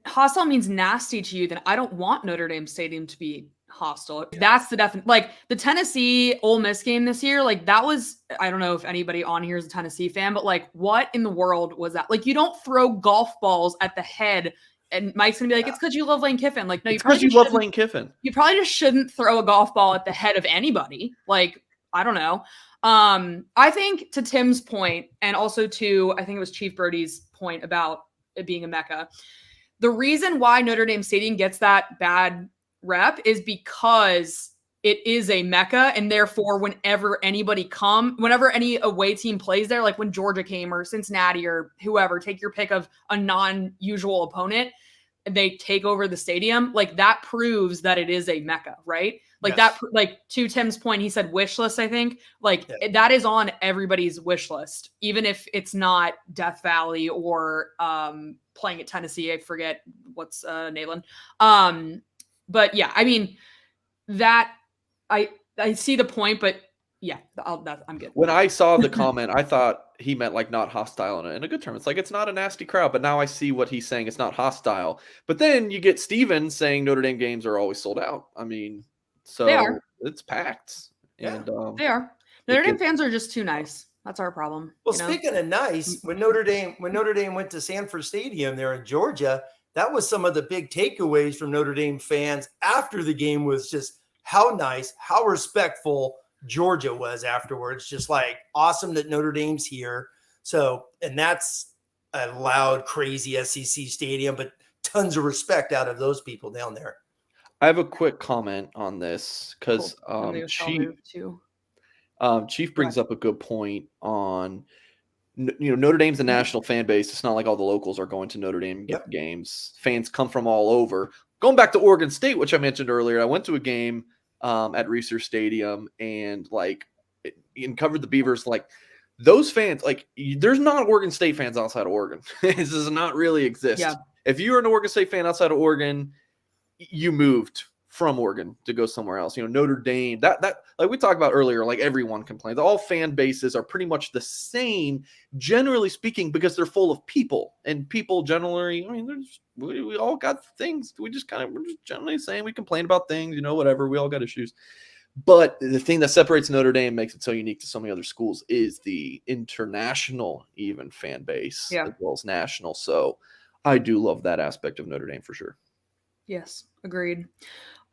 hostile means nasty to you, then I don't want Notre Dame Stadium to be hostile. That's the definition. Like the Tennessee Ole Miss game this year, like that was, I don't know if anybody on here is a Tennessee fan, but like what in the world was that? Like you don't throw golf balls at the head. And Mike's gonna be like, it's because you love Lane Kiffin. Like, no, you probably love Lane Kiffin. You probably just shouldn't throw a golf ball at the head of anybody. Like, I don't know. I think to Tim's point, and also to I think it was Chief Brody's point about it being a mecca. The reason why Notre Dame Stadium gets that bad rep is because it is a mecca, and therefore whenever any away team plays there, like when Georgia came or Cincinnati or whoever, take your pick of a non-usual opponent, they take over the stadium, like that proves that it is a mecca, right? Like that, like to Tim's point, he said wish list, I think, that is on everybody's wish list, even if it's not Death Valley or playing at Tennessee. I forget what's Nayland. But yeah, I mean that I see the point, but yeah, I'm good. When I saw the comment, I thought he meant like not hostile in a good term. It's like, it's not a nasty crowd, but now I see what he's saying. It's not hostile. But then you get Steven saying Notre Dame games are always sold out. I mean, so it's packed. Yeah. And they are. Notre Dame fans are just too nice. That's our problem. Well, speaking of nice, when Notre Dame went to Sanford Stadium there in Georgia, that was some of the big takeaways from Notre Dame fans after the game was just how nice, how respectful Georgia was afterwards. Just like awesome that Notre Dame's here. So, and that's a loud, crazy SEC stadium, but tons of respect out of those people down there. I have a quick comment on this because Chief brings up a good point on, Notre Dame's a national fan base. It's not like all the locals are going to Notre Dame games. Fans come from all over. Going back to Oregon State, which I mentioned earlier, I went to a game at Research Stadium and covered the Beavers. Like those fans, there's not Oregon State fans outside of Oregon. This does not really exist. Yeah. If you're an Oregon State fan outside of Oregon, you moved from Oregon to go somewhere else. Notre Dame, that like we talked about earlier, like everyone complains. All fan bases are pretty much the same, generally speaking, because they're full of people. And people generally, we all got things. We're just generally saying we complain about things, whatever. We all got issues. But the thing that separates Notre Dame, makes it so unique to so many other schools, is the international even fan base as well as national. So I do love that aspect of Notre Dame for sure. Yes, agreed.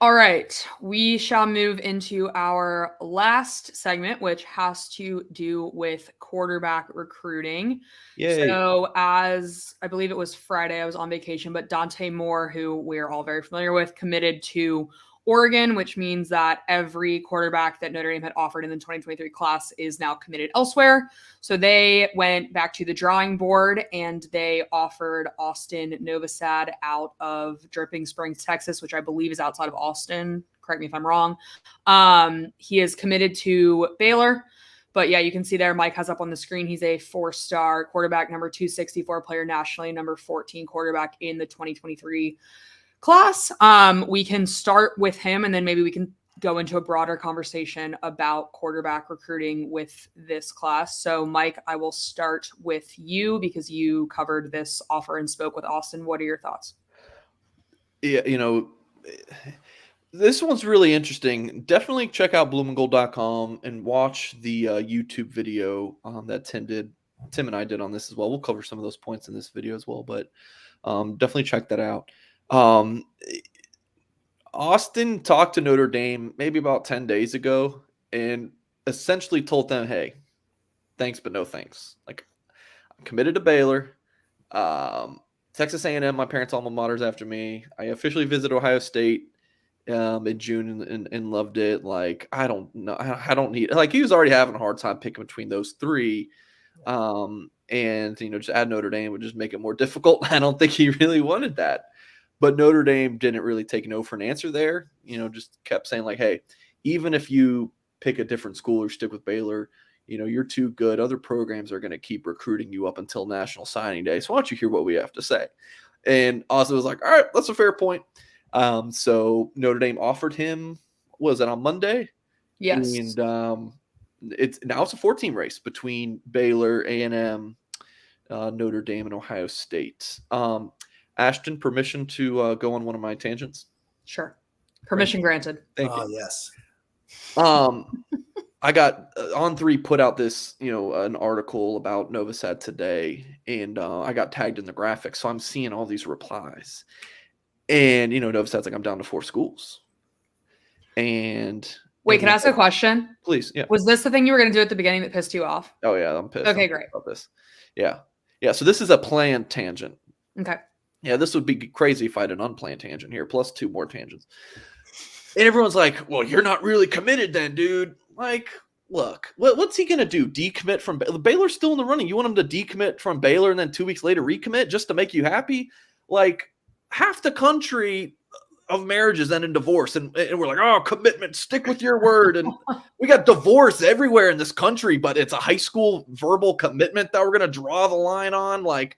All right, we shall move into our last segment, which has to do with quarterback recruiting. Yay. So as I believe it was Friday, I was on vacation, but Dante Moore, who we're all very familiar with, committed to Oregon, which means that every quarterback that Notre Dame had offered in the 2023 class is now committed elsewhere. So they went back to the drawing board and they offered Austin Novosad out of Dripping Springs, Texas, which I believe is outside of Austin. Correct me if I'm wrong. He is committed to Baylor. But yeah, you can see there, Mike has up on the screen, he's a 4-star quarterback, number 264 player nationally, number 14 quarterback in the 2023 class. We can start with him and then maybe we can go into a broader conversation about quarterback recruiting with this class. So Mike, I will start with you because you covered this offer and spoke with Austin. What are your thoughts? Yeah, this one's really interesting. Definitely check out bloomandgold.com and watch the YouTube video that Tim and I did on this as well. We'll cover some of those points in this video as well, but definitely check that out. Austin talked to Notre Dame maybe about 10 days ago and essentially told them, hey, thanks, but no thanks. Like, I'm committed to Baylor. Texas A&M, my parents' alma mater's after me. I officially visited Ohio State in June and loved it. Like, I don't know. I don't need, like, he was already having a hard time picking between those three. And, just add Notre Dame would just make it more difficult. I don't think he really wanted that. But Notre Dame didn't really take no for an answer there. Just kept saying like, hey, even if you pick a different school or stick with Baylor, you're too good. Other programs are going to keep recruiting you up until National Signing Day. So why don't you hear what we have to say? And Austin was like, all right, that's a fair point. So Notre Dame offered him, was it on Monday? Yes. And it's a 4-team race between Baylor, A&M, Notre Dame, and Ohio State. Ashton, permission to go on one of my tangents? Sure. Permission granted. Thank you. Yes. I got On3 put out this, an article about Novosad today, and I got tagged in the graphics, so I'm seeing all these replies. And, Novosad's like, I'm down to 4 schools. And wait, can I ask a question? Please, yeah. Was this the thing you were going to do at the beginning that pissed you off? Oh, yeah, I'm pissed. Okay, great. About this. Yeah. Yeah, so this is a planned tangent. Okay. Yeah, this would be crazy if I had an unplanned tangent here, plus 2 more tangents. And everyone's like, well, you're not really committed then, dude. Like, look, what's he going to do? Decommit from Baylor? Baylor's still in the running. You want him to decommit from Baylor and then 2 weeks later recommit just to make you happy? Like, half the country of marriages end in divorce. And we're like, oh, commitment, stick with your word. And we got divorce everywhere in this country, but it's a high school verbal commitment that we're going to draw the line on. Like,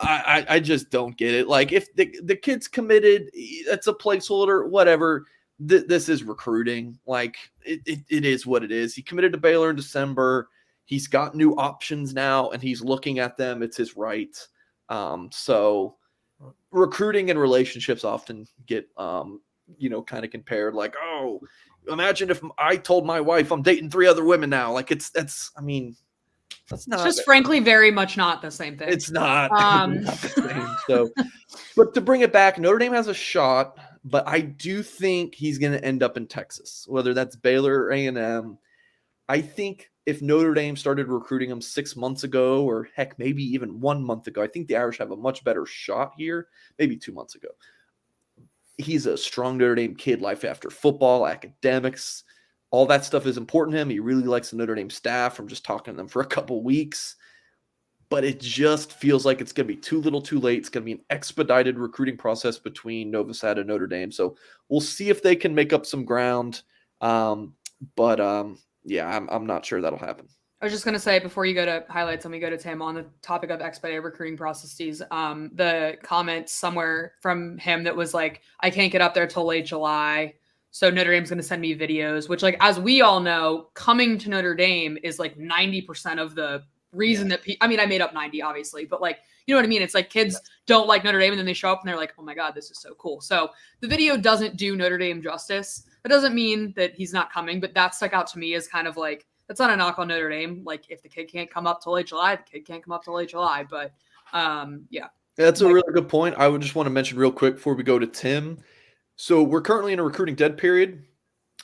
I just don't get it. Like, if the kid's committed, it's a placeholder, whatever. This is recruiting. Like, it is what it is. He committed to Baylor in December. He's got new options now, and he's looking at them. It's his right. So recruiting and relationships often get, kind of compared. Like, oh, imagine if I told my wife I'm dating 3 other women now. Like, That's not. It's just frankly very much not the same thing. It's not, not the same. So, but to bring it back, Notre Dame has a shot, but I do think he's going to end up in Texas, whether that's Baylor or A&M. I think if Notre Dame started recruiting him 6 months ago, or heck, maybe even 1 month ago, I think the Irish have a much better shot here. Maybe 2 months ago. He's a strong Notre Dame kid, life after football, academics. All that stuff is important to him. He really likes the Notre Dame staff from just talking to them for a couple weeks. But it just feels like it's going to be too little too late. It's going to be an expedited recruiting process between Novosad and Notre Dame. So we'll see if they can make up some ground. Yeah, I'm not sure that'll happen. I was just going to say, before you go to highlights, let me go to Tim on the topic of expedited recruiting processes. The comment somewhere from him that was like, I can't get up there till late July. So Notre Dame's going to send me videos, which, like, as we all know, coming to Notre Dame is like 90% of the reason that I made up 90, obviously, but like, you know what I mean? It's like kids don't like Notre Dame and then they show up and they're like, oh my God, this is so cool. So the video doesn't do Notre Dame justice. That doesn't mean that he's not coming, but that stuck out to me as kind of like, that's not a knock on Notre Dame. Like, if the kid can't come up till late July, the kid can't come up till late July. But yeah. That's a really good point. I would just want to mention real quick before we go to Tim. So we're currently in a recruiting dead period,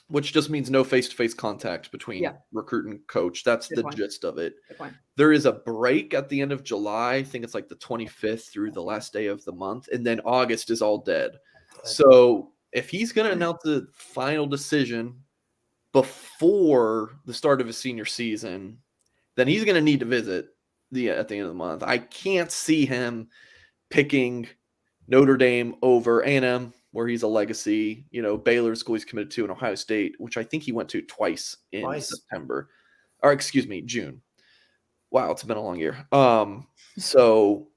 which just means no face-to-face contact between recruit and coach. That's the gist of it. There is a break at the end of July. I think it's like the 25th through the last day of the month. And then August is all dead. So if he's going to announce the final decision before the start of his senior season, then he's going to need to visit at the end of the month. I can't see him picking Notre Dame over A&M, where he's a legacy, Baylor school he's committed to, in Ohio State, which I think he went to twice in September, or excuse me, June. Wow, it's been a long year. So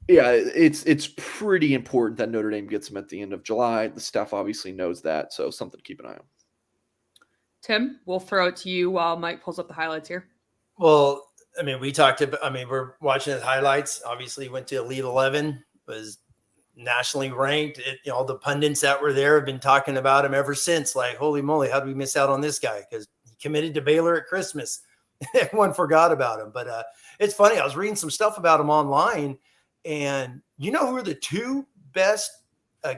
yeah, it's pretty important that Notre Dame gets him at the end of July. The staff obviously knows that, so something to keep an eye on. Tim, we'll throw it to you while Mike pulls up the highlights here. Well, we're watching his highlights. Obviously, went to Elite 11, was nationally ranked. All the pundits that were there have been talking about him ever since. Like, holy moly, how did we miss out on this guy? Because he committed to Baylor at Christmas. Everyone forgot about him. But it's funny. I was reading some stuff about him online, and who are the two best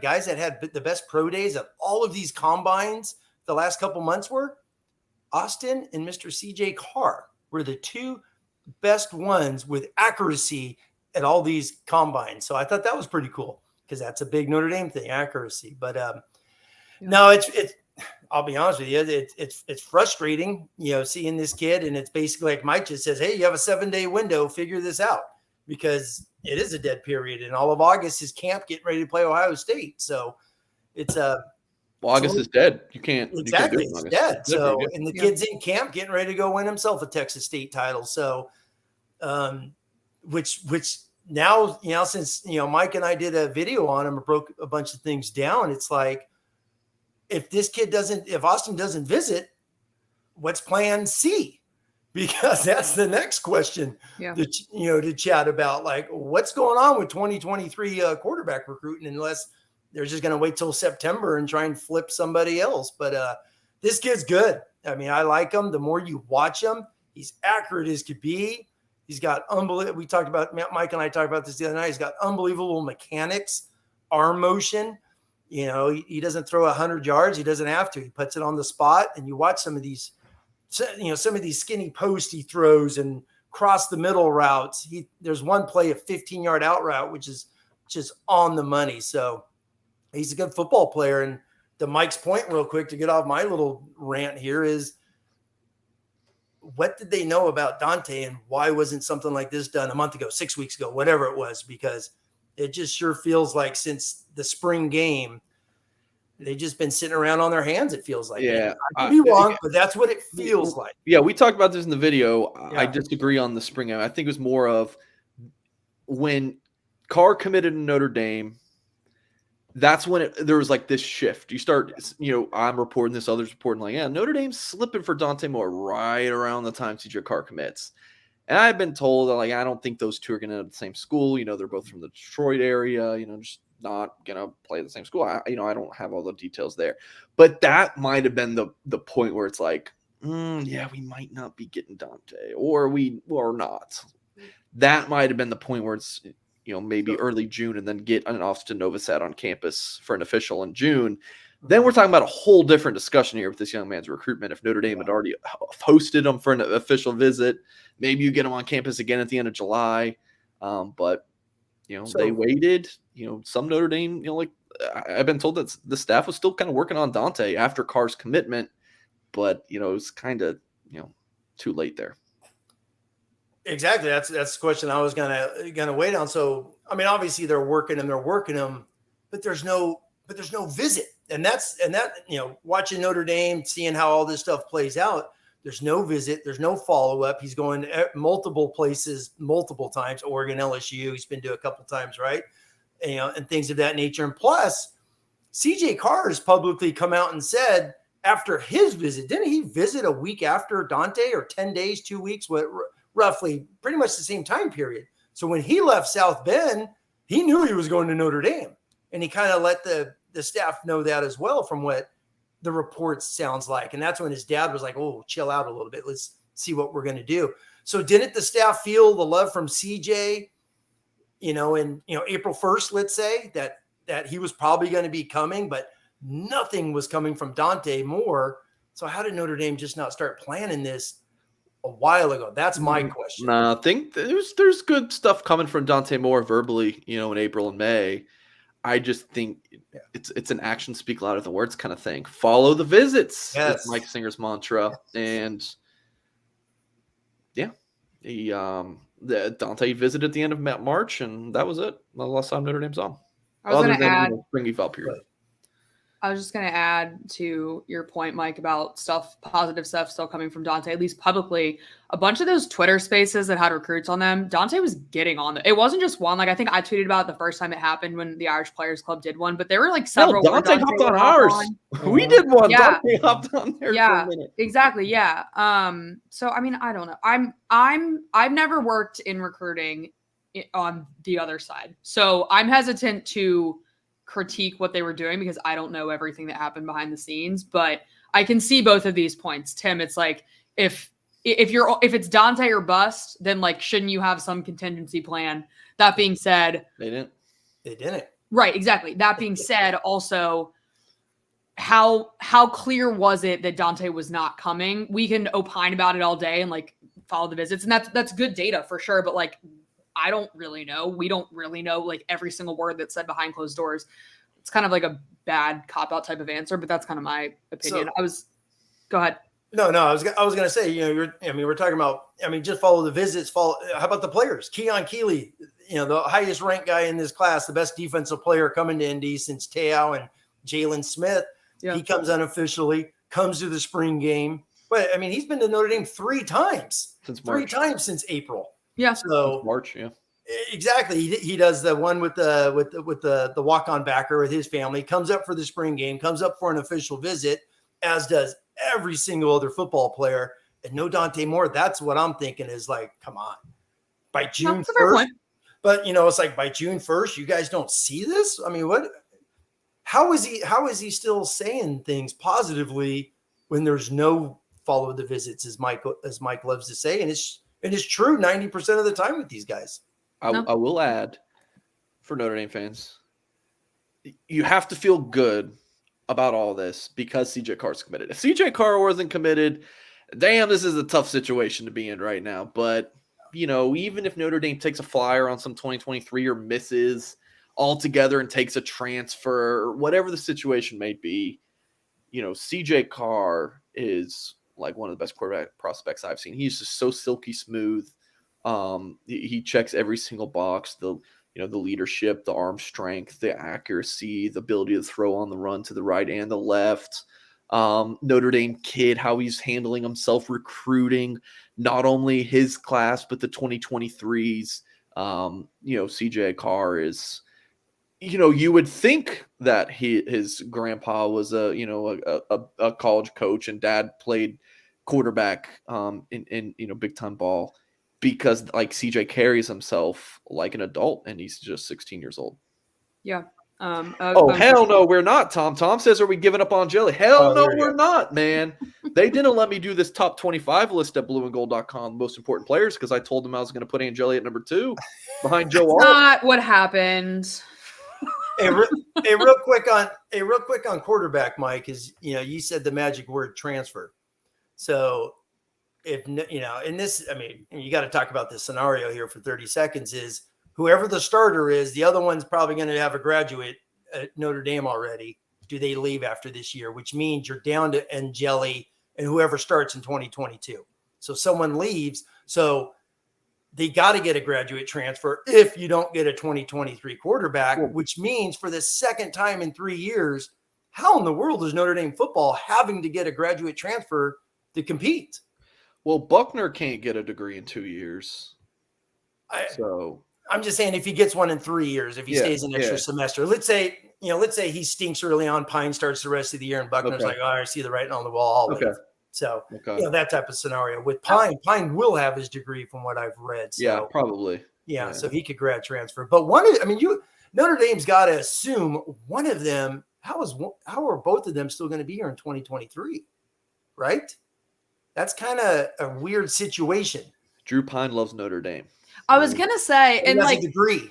guys that had the best pro days of all of these combines the last couple months were? Austin and Mr. CJ Carr were the two best ones with accuracy at all these combines. So I thought that was pretty cool, because that's a big Notre Dame thing, accuracy. But no, it's I'll be honest with you, it's frustrating, seeing this kid, and it's basically like Mike just says, hey, you have a 7-day window, figure this out, because it is a dead period, and all of August is camp getting ready to play Ohio State. So it's August is dead. You can't exactly. You can't do it in It's dead. So, and the kid's in camp getting ready to go win himself a Texas State title. So, which now, since, Mike and I did a video on him, broke a bunch of things down. It's like, if Austin doesn't visit, what's plan C? Because that's the next question to chat about, like, what's going on with 2023 quarterback recruiting, unless they're just going to wait till September and try and flip somebody else. But this kid's good. I like him. The more you watch him, he's accurate as could be. He's got unbelievable. Mike and I talked about this the other night. He's got unbelievable mechanics, arm motion. He doesn't throw 100 yards. He doesn't have to. He puts it on the spot. And you watch some of these skinny post he throws and cross the middle routes. There's one play, a 15-yard out route, which is just on the money. So he's a good football player. And to Mike's point, real quick, to get off my little rant here, is what did they know about Dante, and why wasn't something like this done a month ago, 6 weeks ago, whatever it was? Because it just sure feels like since the spring game, they've just been sitting around on their hands, it feels like. Yeah. I could be wrong, but that's what it feels like. Yeah, we talked about this in the video. Yeah. I disagree on the spring game. I think it was more of when Carr committed to Notre Dame, that's when there was like this shift. You start, I'm reporting this, others reporting like, yeah, Notre Dame's slipping for Dante Moore right around the time CJ Carr commits. And I've been told that, like, I don't think those two are going to have the same school. They're both from the Detroit area, just not going to play at the same school. I don't have all the details there. But that might have been the point where it's like, yeah, we might not be getting Dante, or not. That might have been the point where it's, maybe early June, and then get an Austin Novosad on campus for an official in June. Then we're talking about a whole different discussion here with this young man's recruitment. If Notre Dame had already hosted him for an official visit, maybe you get him on campus again at the end of July. But they waited. Some Notre Dame, I've been told that the staff was still kind of working on Dante after Carr's commitment, but it was kind of too late there. Exactly. That's the question I was gonna wait on. So I mean, obviously they're working him, but there's no visit. And that, watching Notre Dame, seeing how all this stuff plays out, there's no visit, there's no follow-up. He's going multiple places, multiple times, Oregon, LSU, he's been to a couple times, right? And things of that nature. And plus, CJ Carr has publicly come out and said after his visit, didn't he visit a week after Dante, or 10 days, 2 weeks, roughly pretty much the same time period. So when he left South Bend, he knew he was going to Notre Dame. And he kind of let the staff know that as well, from what the report sounds like. And that's when his dad was like, oh, chill out a little bit. Let's see what we're going to do. So didn't the staff feel the love from CJ, in April 1st, let's say, that he was probably going to be coming, but nothing was coming from Dante Moore. So how did Notre Dame just not start planning this a while ago? That's my question. No, I think there's good stuff coming from Dante Moore verbally, in April and May. I just think it's an action speak louder than words kind of thing. Follow the visits. Yes. Is Mike Singer's mantra. And the Dante visited at the end of March, and that was it. The last time Notre Dame's on. I was going to add spring eval period. I was just going to add to your point, Mike, about positive stuff still coming from Dante, at least publicly. A bunch of those Twitter spaces that had recruits on them, Dante was getting on them. It wasn't just one. Like, I think I tweeted about it the first time it happened when the Irish Players Club did one, but there were like several. No, Dante hopped on ours. We did one. Yeah. Dante hopped on there for a minute. Exactly. Yeah. So, I mean, I don't know. I've never worked in recruiting on the other side. So I'm hesitant to critique what they were doing because I don't know everything that happened behind the scenes, but I can see both of these points. Tim, it's like, if it's Dante or bust, then like, shouldn't you have some contingency plan? That being said, they didn't. Right. Exactly. That being said, also, how clear was it that Dante was not coming? We can opine about it all day and like follow the visits, and that's good data for sure. But like, I don't really know. We don't really know like every single word that's said behind closed doors. It's kind of like a bad cop-out type of answer, but that's kind of my opinion. Go ahead. No, I was going to say, we're talking about, just follow the visits. How about the players? Keon Keeley, the highest ranked guy in this class, the best defensive player coming to Indy since Te'o and Jalen Smith. Yeah. He comes unofficially, comes to the spring game. But he's been to Notre Dame three times since April. Yeah. So March, yeah. Exactly. He does the one with the walk-on backer with his family, comes up for the spring game, comes up for an official visit, as does every single other football player. And no Dante Moore. That's what I'm thinking is like, come on. By June 1st. But it's like by June 1st, you guys don't see this? How is he still saying things positively when there's no follow the visits, as Mike loves to say, and it's true 90% of the time with these guys. I will add, for Notre Dame fans, you have to feel good about all this because CJ Carr's committed. If CJ Carr wasn't committed, damn, this is a tough situation to be in right now. But, even if Notre Dame takes a flyer on some 2023 or misses altogether and takes a transfer, or whatever the situation may be, CJ Carr is like one of the best quarterback prospects I've seen. He's just so silky smooth. He checks every single box, the leadership, the arm strength, the accuracy, the ability to throw on the run to the right and the left. Notre Dame kid, how he's handling himself, recruiting not only his class, but the 2023s. CJ Carr is, you would think that his grandpa was a college coach and dad played quarterback in big time ball, because like CJ carries himself like an adult and he's just 16 years old. Yeah. Hell no, we're not, Tom. Tom says, are we giving up on Jelly? Hell no, we're not, man. They didn't let me do this top 25 list at blueandgold.com, most important players, because I told them I was going to put Angeli at number 2 behind Joe Alt. Not what happened. Real quick on quarterback, Mike, is, you said the magic word transfer. So if, in this, you got to talk about this scenario here for 30 seconds is whoever the starter is, the other one's probably going to have a graduate at Notre Dame already. Do they leave after this year? Which means you're down to Angeli and whoever starts in 2022. So someone leaves. So they got to get a graduate transfer if you don't get a 2023 quarterback, which means for the second time in 3 years, how in the world is Notre Dame football having to get a graduate transfer to compete? Well, Buchner can't get a degree in 2 years. I'm just saying if he gets one in 3 years, if he stays an extra semester, let's say he stinks early on, Pine starts the rest of the year, and Buckner's like, oh, I see the writing on the wall. I'll leave. So, that type of scenario with Pine will have his degree from what I've read. So, yeah, probably. Yeah, so he could grad transfer. But Notre Dame's got to assume one of them. How are both of them still going to be here in 2023? Right? That's kind of a weird situation. Drew Pine loves Notre Dame. I was gonna say, and he has a degree.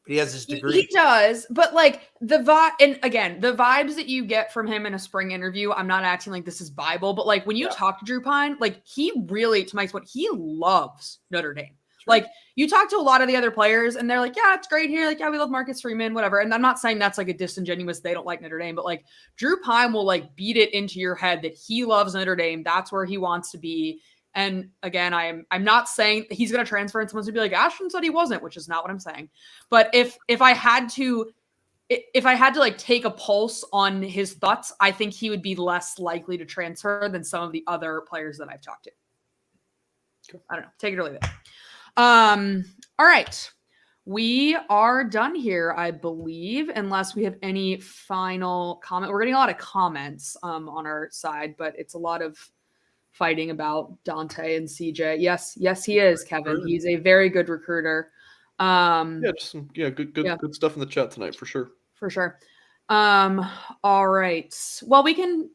He has his degree. He does, but the vibe, and again, the vibes that you get from him in a spring interview, I'm not acting like this is Bible, but when you talk to Drew Pine, he really, to Mike's point, he loves Notre Dame. Sure. You talk to a lot of the other players and they're like, yeah, it's great here. We love Marcus Freeman, whatever. And I'm not saying that's a disingenuous, they don't like Notre Dame, but Drew Pine will beat it into your head that he loves Notre Dame. That's where he wants to be. And again, I'm not saying he's going to transfer and someone's going to be like, Ashton said he wasn't, which is not what I'm saying. But if I had to take a pulse on his thoughts, I think he would be less likely to transfer than some of the other players that I've talked to. Cool. I don't know. Take it or leave it. All right. We are done here, I believe, unless we have any final comment. We're getting a lot of comments on our side, but it's a lot of fighting about Dante and CJ. Yes, he is, Kevin. He's a very good recruiter. Good stuff in the chat tonight for sure. For sure. All right. Well, we can.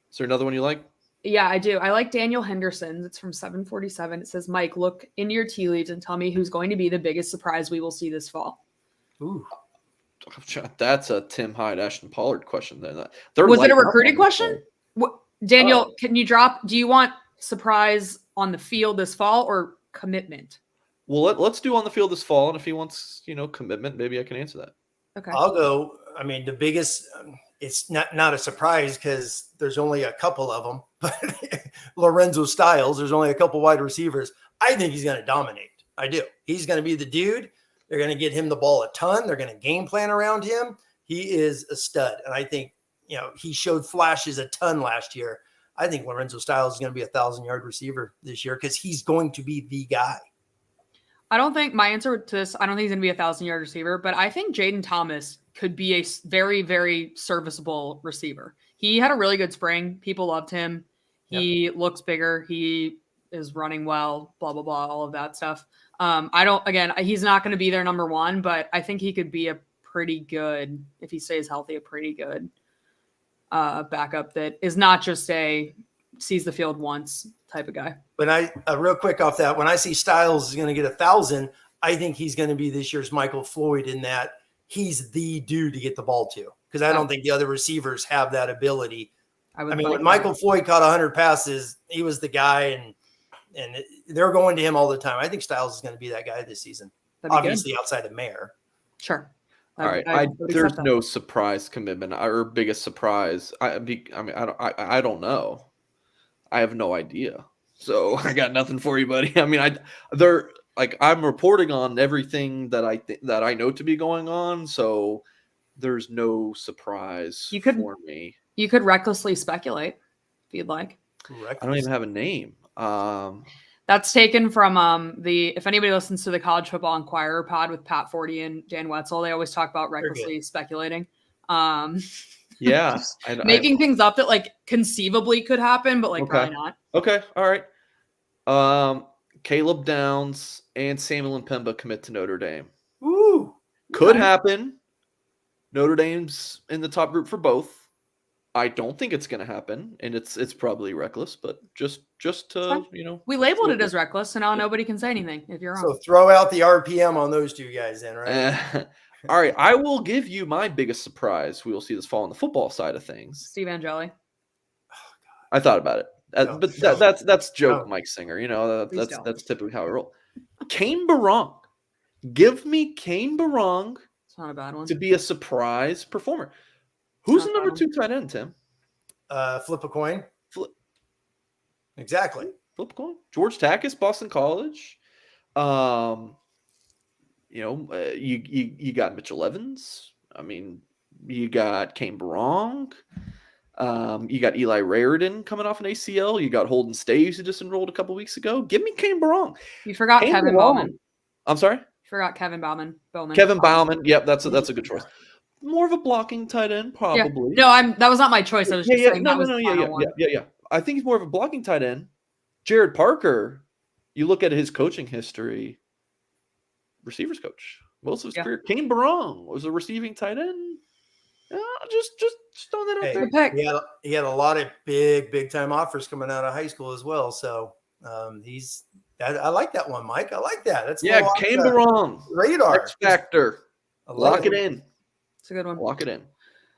Is there another one you like? Yeah, I do. I like Daniel Henderson's. It's from 747. It says, Mike, look into your tea leaves and tell me who's going to be the biggest surprise we will see this fall. Ooh. That's a Tim Hyde, Ashton Pollard question. Then was it a recruiting question? Daniel, can you drop? Do you want surprise on the field this fall or commitment? Well, let's do on the field this fall. And if he wants, commitment, maybe I can answer that. Okay. I'll go. The biggest, it's not a surprise because there's only a couple of them, but Lorenzo Styles, there's only a couple wide receivers. I think he's going to dominate. I do. He's going to be the dude. They're going to get him the ball a ton. They're going to game plan around him. He is a stud. And I think, he showed flashes a ton last year. I think Lorenzo Styles is going to be 1,000-yard receiver this year because he's going to be the guy. I don't think my answer to this, I don't think he's going to be 1,000-yard receiver, but I think Jaden Thomas could be a very, very serviceable receiver. He had a really good spring. People loved him. He looks bigger. He is running well, blah, blah, blah, all of that stuff. He's not going to be their number one, but I think he could be a pretty good, if he stays healthy, a pretty good backup that is not just a sees the field once type of guy. But real quick off that, when I see Styles is going to get 1,000, I think he's going to be this year's Michael Floyd in that he's the dude to get the ball to, because I don't think the other receivers have that ability. When Michael Floyd caught 100 passes, he was the guy, and they're going to him all the time. I think Styles is going to be that guy this season, obviously outside of Mayer. Sure. All right. There's no surprise commitment or biggest surprise. I don't know. I have no idea. So I got nothing for you, buddy. I'm reporting on everything that I know to be going on. So there's no surprise for me. You could recklessly speculate if you'd like. I don't even have a name. That's taken from if anybody listens to the College Football Inquirer pod with Pat Forty and Dan Wetzel, they always talk about recklessly speculating. Yeah. Making things up that conceivably could happen, but probably not. Okay. All right. Caleb Downs and Samuel Mpemba commit to Notre Dame. Ooh. Could happen. Notre Dame's in the top group for both. I don't think it's going to happen, and it's probably reckless, but just to, we labeled it as reckless, so now nobody can say anything if you're wrong. So throw out the RPM on those two guys then, right? All right, I will give you my biggest surprise. We will see this fall on the football side of things. Steve Angeli. I thought about it, that's joke Mike Singer. That's typically how I roll. Kane Barong. Give me Kane Barong. It's not a bad one to be a surprise performer. Who's the number 2 tight end, Tim? Flip a coin. Exactly. Flip a coin. George Takis, Boston College. You got Mitchell Evans. I mean, you got Kane Barong. You got Eli Raridan coming off an ACL. You got Holden Staves, who just enrolled a couple weeks ago. Give me Kane Barong. You forgot Kevin Bowman. I'm sorry? You forgot Kevin Bowman. Kevin Bowman. Yep, that's a good choice. More of a blocking tight end, probably. Yeah. No, that was not my choice. I was just saying Yeah. I think he's more of a blocking tight end. Jared Parker, you look at his coaching history, receivers coach. Most of his career. Kane Barong was a receiving tight end. Just throwing that out there. He had a lot of big time offers coming out of high school as well. So I like that one, Mike. I like that. That's Kane Barong. Radar. X factor. Lock it in. It's a good one. Lock it in.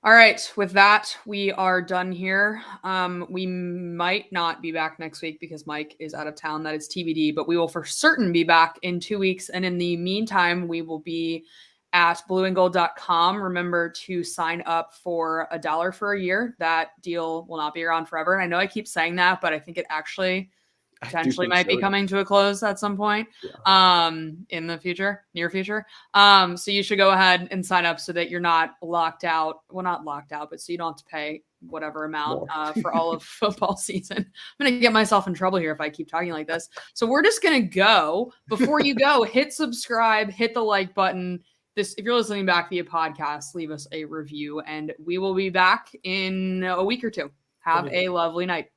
All right. With that, we are done here. We might not be back next week because Mike is out of town. That is TBD, but we will for certain be back in 2 weeks. And in the meantime, we will be at blueandgold.com. Remember to sign up for $1 for a year. That deal will not be around forever. And I know I keep saying that, but I think it actually potentially might be coming to a close at some point in the near future. So you should go ahead and sign up so that you're not locked out. Well, not locked out, but so you don't have to pay whatever amount for all of football season. I'm going to get myself in trouble here if I keep talking like this. So we're just going to go. Before you go, hit subscribe, hit the like button. If you're listening back via podcast, leave us a review, and we will be back in a week or two. Have a lovely night.